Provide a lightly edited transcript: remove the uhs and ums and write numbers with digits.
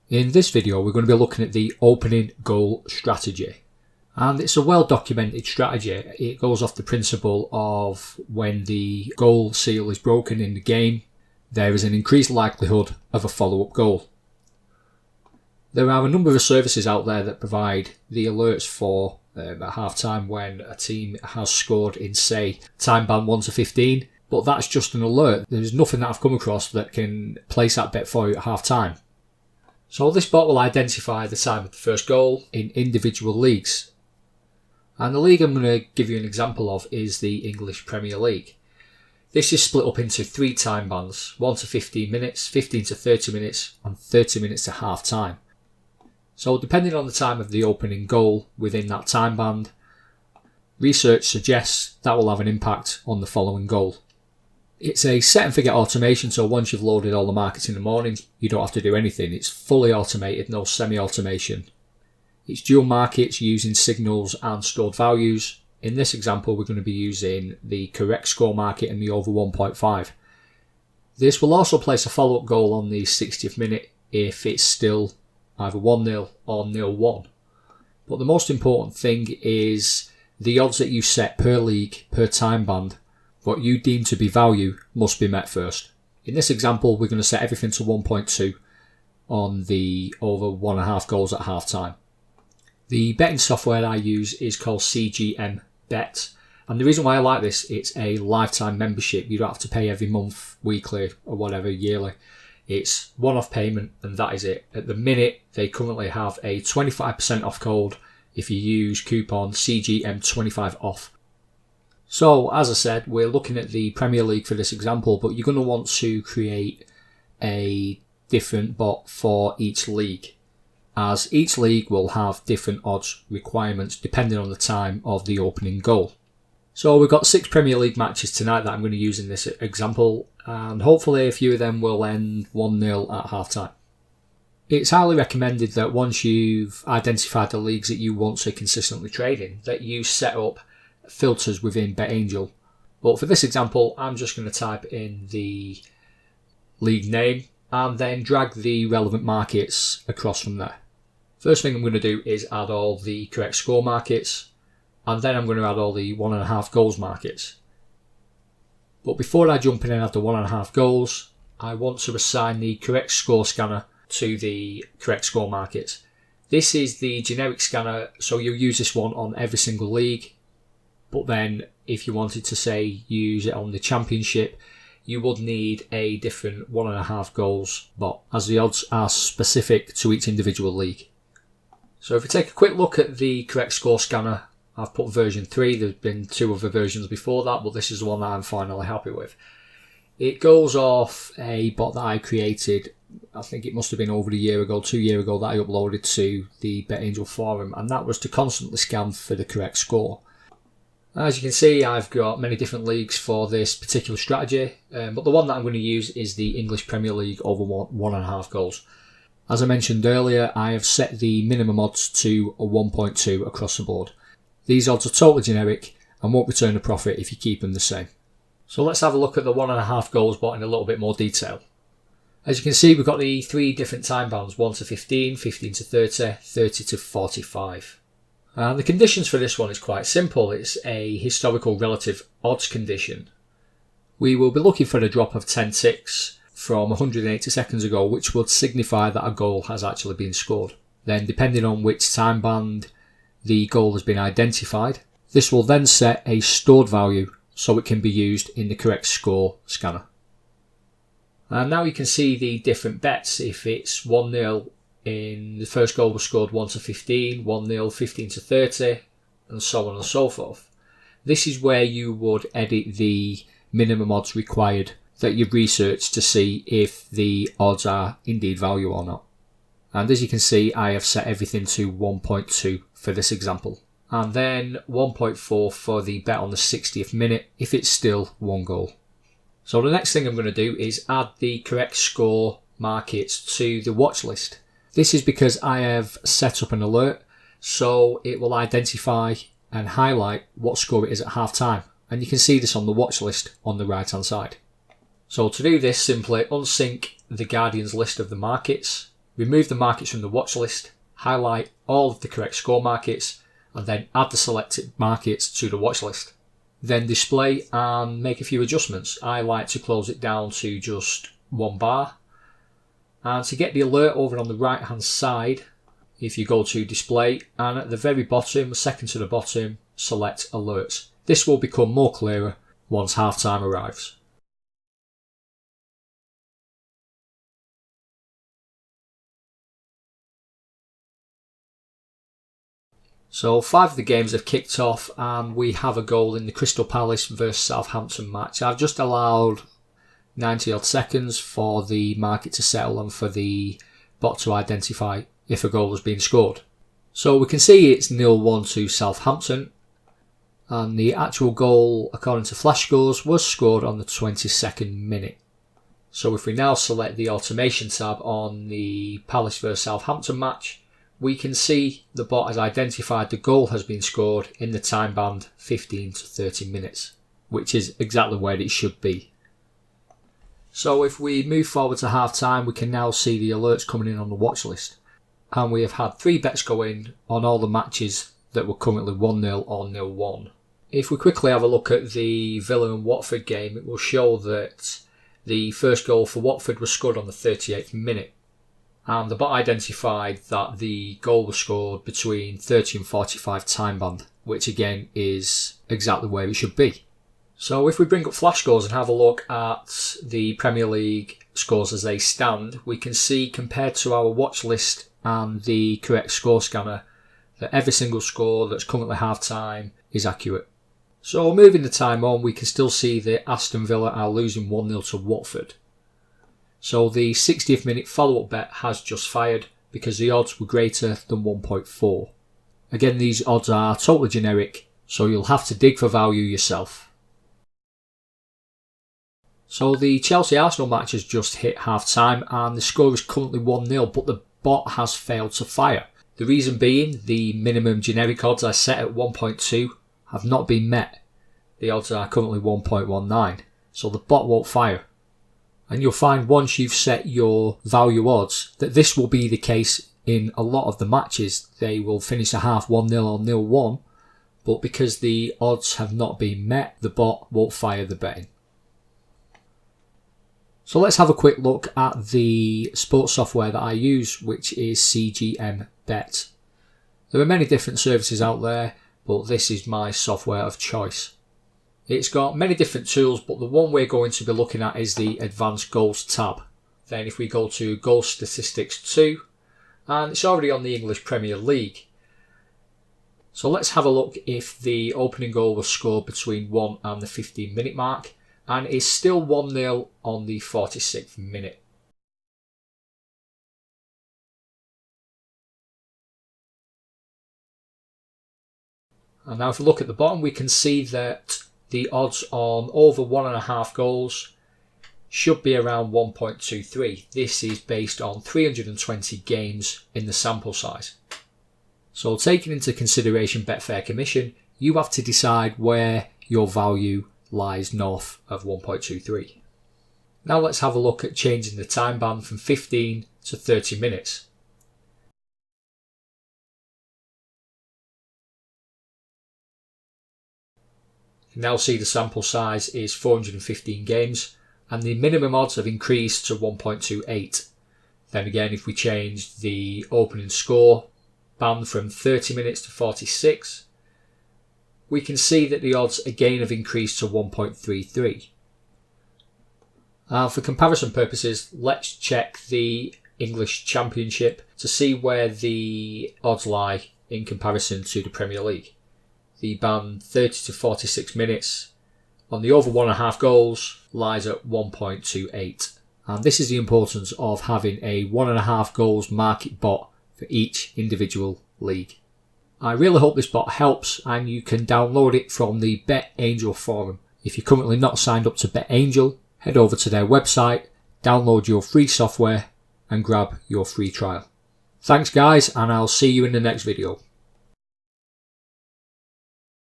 In this video we're going to be looking at the opening goal strategy, and it's a well documented strategy. It goes off the principle of when the goal seal is broken in the game, there is an increased likelihood of a follow-up goal. There are a number of services out there that provide the alerts for at half time when a team has scored in, say, time band 1 to 15, but that's just an alert. There's nothing that I've come across that can place that bet for you at half time. So this bot will identify the time of the first goal in individual leagues. And the league I'm going to give you an example of is the English Premier League. This is split up into 3 time bands, 1 to 15 minutes, 15 to 30 minutes and 30 minutes to half time. So depending on the time of the opening goal within that time band, research suggests that will have an impact on the following goal. It's a set and forget automation, so once you've loaded all the markets in the morning, you don't have to do anything. It's fully automated, no semi-automation. It's dual markets using signals and stored values. In this example, we're going to be using the correct score market and the over 1.5. This will also place a follow-up goal on the 60th minute if it's still either 1-0 or 0-1. But the most important thing is the odds that you set per league, per time band, what you deem to be value must be met first. In this example, we're going to set everything to 1.2 on the over 1.5 goals at half time. The betting software I use is called CGMbet, and the reason why I like this, it's a lifetime membership. You don't have to pay every month, weekly or whatever, yearly. It's one-off payment and that is it. At the minute, they currently have a 25% off code if you use coupon CGM25OFF. So, as I said, we're looking at the Premier League for this example, but you're going to want to create a different bot for each league, as each league will have different odds requirements depending on the time of the opening goal. So we've got 6 Premier League matches tonight that I'm going to use in this example, and hopefully a few of them will end 1-0 at half time. It's highly recommended that once you've identified the leagues that you want to consistently trade in, that you set up filters within BetAngel. But for this example, I'm just going to type in the league name and then drag the relevant markets across from there. First thing I'm going to do is add all the correct score markets, and then I'm going to add all the 1.5 goals markets. But before I jump in and add the 1.5 goals, I want to assign the correct score scanner to the correct score markets. This is the generic scanner, so you'll use this one on every single league. But then if you wanted to, say, use it on the Championship, you would need a different 1.5 goals bot, as the odds are specific to each individual league. So if we take a quick look at the correct score scanner, I've put version 3. There's been 2 other versions before that, but this is the one that I'm finally happy with. It goes off a bot that I created, I think it must have been over a year ago, 2 years ago, that I uploaded to the BetAngel forum, and that was to constantly scan for the correct score. As you can see, I've got many different leagues for this particular strategy, but the one that I'm going to use is the English Premier League over 1.5 goals. As I mentioned earlier, I have set the minimum odds to a 1.2 across the board. These odds are totally generic and won't return a profit if you keep them the same. So let's have a look at the 1.5 goals bot in a little bit more detail. As you can see, we've got the 3 different time bands, 1 to 15, 15 to 30, 30 to 45. And the conditions for this one is quite simple. It's a historical relative odds condition. We will be looking for a drop of 10 ticks from 180 seconds ago, which would signify that a goal has actually been scored. Then, depending on which time band the goal has been identified, this will then set a stored value so it can be used in the correct score scanner. And now you can see the different bets. If it's 1-0 in the first goal was scored 1 to 15, 1-0, 15 to 30, and so on and so forth. This is where you would edit the minimum odds required that you've researched to see if the odds are indeed value or not. And as you can see, I have set everything to 1.2 for this example. And then 1.4 for the bet on the 60th minute if it's still 1 goal. So the next thing I'm going to do is add the correct score markets to the watch list. This is because I have set up an alert, so it will identify and highlight what score it is at half time. And you can see this on the watch list on the right hand side. So to do this, simply unsync the Guardian's list of the markets remove the markets from the watch list, highlight all of the correct score markets, and then add the selected markets to the watch list. Then display and make a few adjustments. I like to close it down to just 1 bar. And to get the alert over on the right hand side, if you go to display and at the very bottom, second to the bottom, select alerts. This will become more clearer once halftime arrives. So 5 of the games have kicked off and we have a goal in the Crystal Palace vs Southampton match. I've just allowed 90 odd seconds for the market to settle and for the bot to identify if a goal has been scored. So we can see it's 0-1 to Southampton, and the actual goal according to Flash Scores was scored on the 22nd minute. So if we now select the automation tab on the Palace vs Southampton match, we can see the bot has identified the goal has been scored in the time band 15 to 30 minutes, which is exactly where it should be. So if we move forward to half time, we can now see the alerts coming in on the watch list. And we have had 3 bets go in on all the matches that were currently 1-0 or 0-1. If we quickly have a look at the Villa and Watford game, it will show that the first goal for Watford was scored on the 38th minute. And the bot identified that the goal was scored between 30 and 45 time band, which again is exactly where it should be. So if we bring up Flash Scores and have a look at the Premier League scores as they stand, we can see compared to our watch list and the correct score scanner that every single score that's currently half time is accurate. So moving the time on, we can still see that Aston Villa are losing 1-0 to Watford. So the 60th minute follow-up bet has just fired because the odds were greater than 1.4. Again, these odds are totally generic, so you'll have to dig for value yourself. So the Chelsea-Arsenal match has just hit half-time and the score is currently 1-0, but the bot has failed to fire. The reason being, the minimum generic odds I set at 1.2 have not been met. The odds are currently 1.19, so the bot won't fire. And you'll find once you've set your value odds that this will be the case in a lot of the matches. They will finish a half 1-0 or 0-1, but because the odds have not been met, the bot won't fire the betting. So let's have a quick look at the sports software that I use, which is CGMbet. There are many different services out there, but this is my software of choice. It's got many different tools, but the one we're going to be looking at is the Advanced Goals tab. Then if we go to Goal Statistics 2, and it's already on the English Premier League. So let's have a look if the opening goal was scored between 1 and the 15-minute mark, and is still 1-0 on the 46th minute. And now if we look at the bottom, we can see that the odds on over 1.5 goals should be around 1.23. This is based on 320 games in the sample size. So taking into consideration Betfair commission, you have to decide where your value lies north of 1.23. Now let's have a look at changing the time band from 15 to 30 minutes. You now see the sample size is 415 games and the minimum odds have increased to 1.28. Then again, if we change the opening score band from 30 minutes to 46, we can see that the odds again have increased to 1.33. For comparison purposes, let's check the English Championship to see where the odds lie in comparison to the Premier League. The band 30 to 46 minutes on the over 1.5 goals lies at 1.28. And this is the importance of having a 1.5 goals market bot for each individual league. I really hope this bot helps and you can download it from the BetAngel forum. If you're currently not signed up to BetAngel, head over to their website, download your free software and grab your free trial. Thanks guys, and I'll see you in the next video.